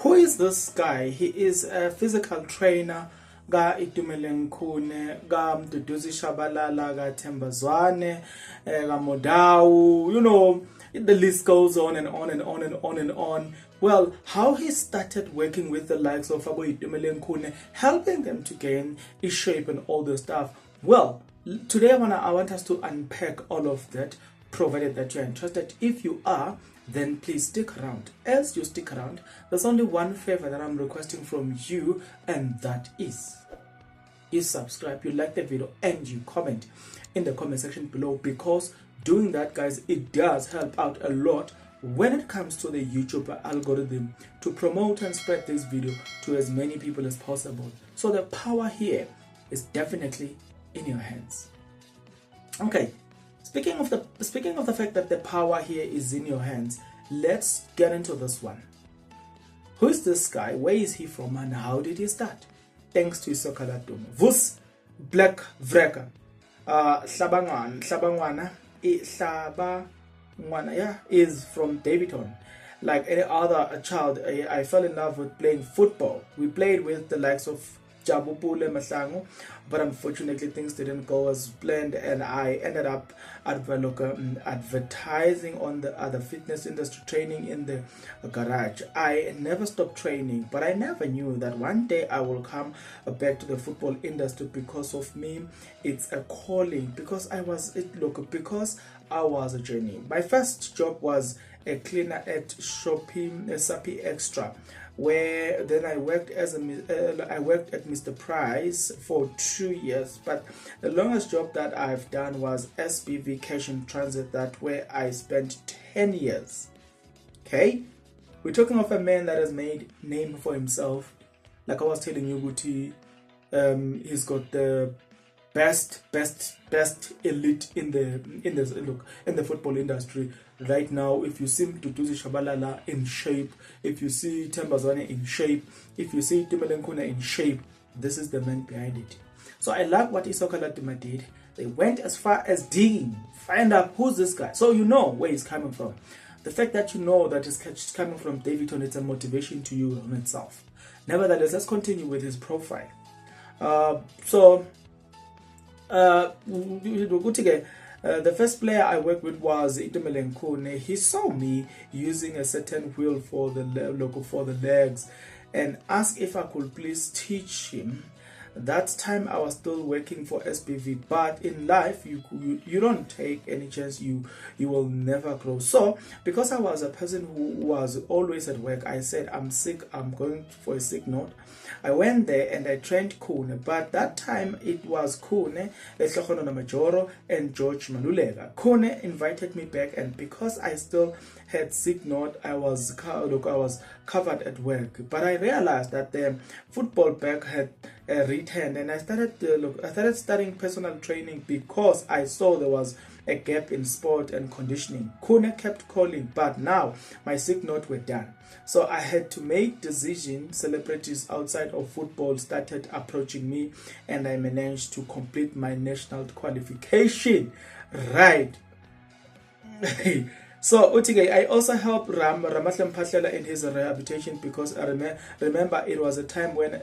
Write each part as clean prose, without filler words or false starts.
Who is this guy? He is a physical trainer. Ga Itumeleng Kune, ga Mdu Shabalala, ga Tembazwane, ga Modau, you know, the list goes on and on and on and on and on. Well, how he started working with the likes of Abo Itumeleng Kune, helping them to gain his shape and all the stuff. Well, today I want us to unpack all of that, provided that you're interested. If you are, then please stick around. As you stick around, there's only one favor that I'm requesting from you, and that is you subscribe, you like the video, and you comment in the comment section below, because doing that, guys, it does help out a lot when it comes to the YouTube algorithm to promote and spread this video to as many people as possible. So the power here is definitely in your hands. Okay. Speaking of the fact that the power here is in your hands, let's get into this one. Who is this guy? Where is he from? And how did he start? Thanks to Isokala Dumo. Vus Black Vreka. Shabangwana is from Davidton. Like any other child, I fell in love with playing football. We played with the likes of Jabupule Masango, but unfortunately things didn't go as planned, and I ended up advertising on the fitness industry, training in the garage. I never stopped training, but I never knew that one day I will come back to the football industry. Because of me, it's a calling, because I was a journey. My first job was a cleaner at Shopping Sapi Extra, where then I worked at Mr. Price for 2 years. But the longest job that I've done was SBV Cash and Transit, that where I spent 10 years. Okay, we're talking of a man that has made name for himself. Like I was telling you, Guti, he's got the best elite in the football industry right now. If you see Mdu Shabalala in shape, if you see Tembazwane in shape, if you see Itumeleng in shape, this is the man behind it. So I love what Isokala Duma did. They went as far as digging, find out who's this guy, so you know where he's coming from. The fact that you know that he's coming from Davidton, it's a motivation to you on itself. Nevertheless, let's continue with his profile. The first player I worked with was Itumeleng Kune. He saw me using a certain wheel for the legs and asked if I could please teach him. That time I was still working for SPV, but in life you don't take any chance, you will never grow. So because I was a person who was always at work, I said, I'm sick, I'm going for a sick note. I went there and I trained Kune, but that time it was Kune, Majoro, and George Malulega. Kune invited me back, and because I still had sick note, I was covered at work. But I realized that the football bag had returned, and I started studying personal training because I saw there was a gap in sport and conditioning. Kune kept calling, but now my sick note were done. So I had to make decisions. Celebrities outside of football started approaching me, and I managed to complete my national qualification. Right. So Utige, I also helped Ramatlem Patlela in his rehabilitation, because I remember it was a time when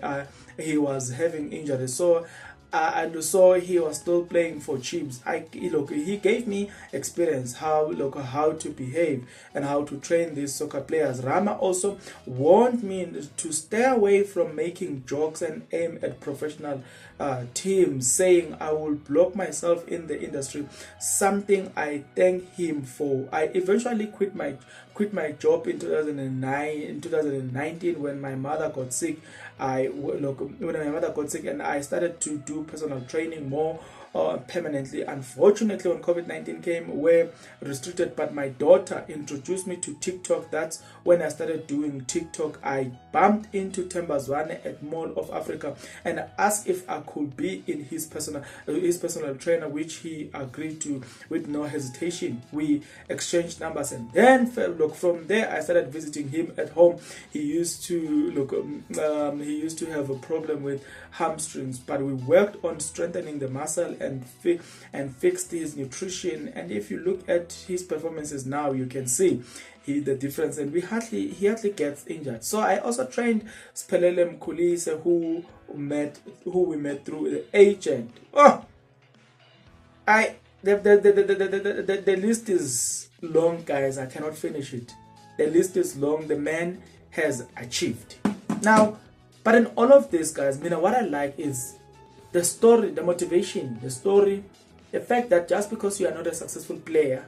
he was having injuries. So and so he was still playing for Chiefs. He gave me experience how to behave and how to train these soccer players. Rama also warned me to stay away from making jokes and aim at professional teams, saying I will block myself in the industry, something I thank him for. I eventually quit my job in 2019 when my mother got sick. When my mother got sick, and I started to do personal training more permanently. Unfortunately, when COVID-19 came, we're restricted, but my daughter introduced me to TikTok. That's when I started doing TikTok. I bumped into Tembazwane at Mall of Africa and asked if I could be in his personal trainer, which he agreed to with no hesitation. We exchanged numbers, and then from there I started visiting him at home. He used to have a problem with hamstrings, but we worked on strengthening the muscle and fixed his nutrition. And if you look at his performances now, you can see the difference, and he hardly gets injured. So I also trained Spelele Mkhulise, who we met through the agent. The list is long, guys. I cannot finish it. The list is long. The man has achieved. Now, but in all of this, guys, what I like is the story, the motivation, the story, the fact that just because you are not a successful player,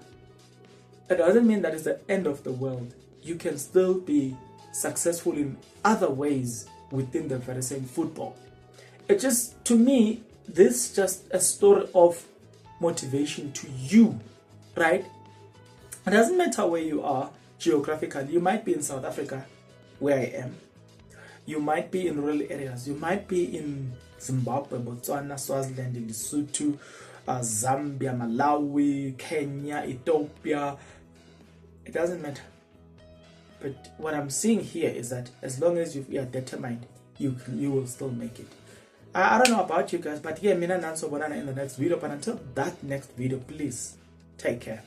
it doesn't mean that it's the end of the world. You can still be successful in other ways within the very same football. It just, to me, this is just a story of motivation to you, right? It doesn't matter where you are geographically. You might be in South Africa, where I am. You might be in rural areas. You might be in Zimbabwe, Botswana, Swaziland, Lesotho, Zambia, Malawi, Kenya, Ethiopia. It doesn't matter. But what I'm seeing here is that as long as you are determined, you will still make it. I don't know about you guys, but yeah, mina nanso bonana in the next video. But until that next video, please take care.